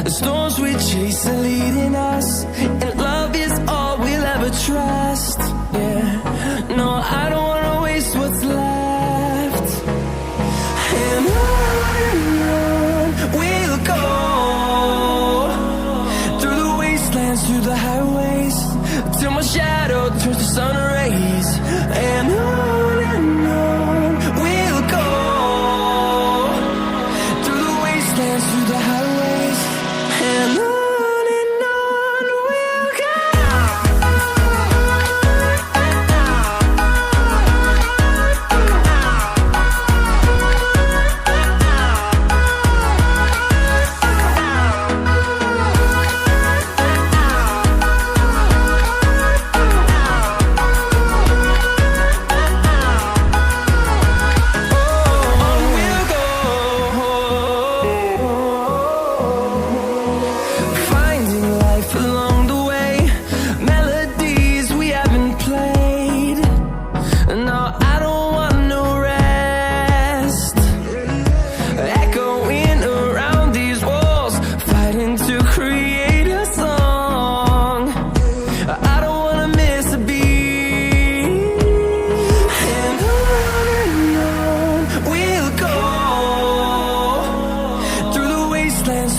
The storms we chase are leading us, and love is all we'll ever trust. Yeah, no, I don't wanna waste what's left. And on we'll go, through the wastelands, through the highways, till my shadow turns to sun rays. And on we'll go, through the wastelands, through the highways, and on we'll go.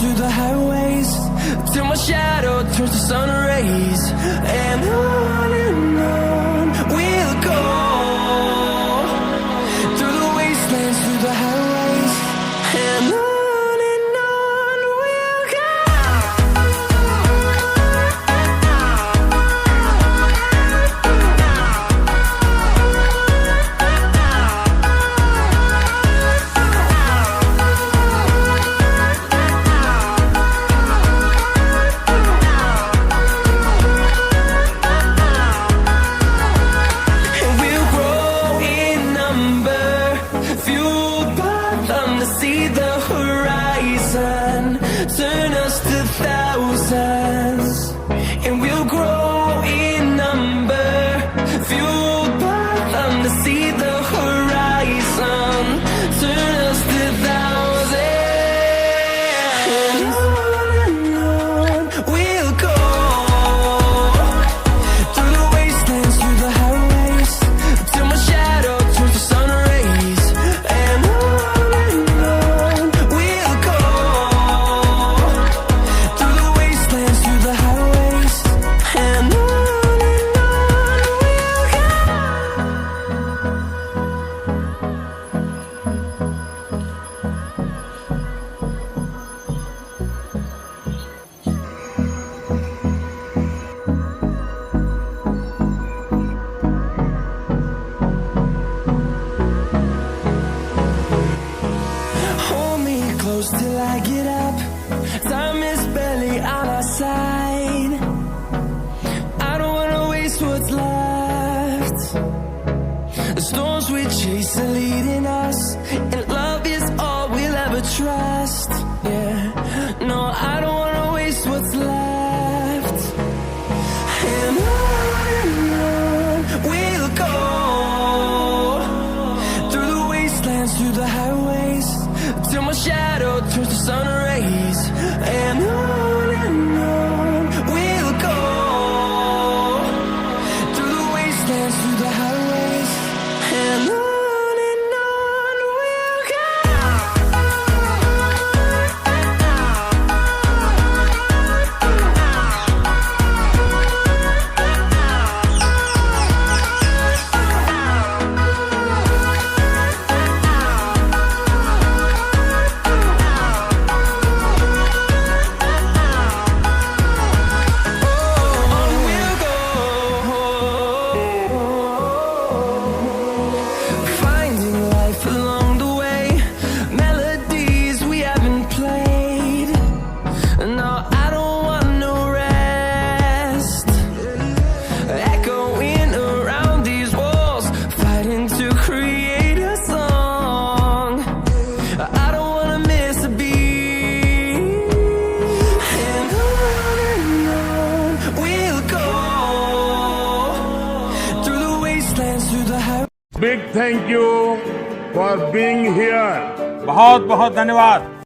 Through the highways, till my shadow turns to sun rays. And on we'll go, through the wastelands, through the highways, and on we'll go. See the horizon, turn us to thousands, and we'll grow in number, fueled by them to see the horizon, turn us to thousands. And on we'll go, through the wastelands, through the highways, till my shadow turns to sun rays. And till I get up, time is barely on our side. I don't wanna waste what's left. The storms we chase are leading us, and love is all we'll ever trust. Yeah, no, I don't wanna waste what's left. And on we'll go, through the wastelands, through the highways, till my shadow turns to sun rays. And on we'll go, through the wastelands, through the highways, and on we'll go. Big thank you for being here. बहुत बहुत धन्यवाद।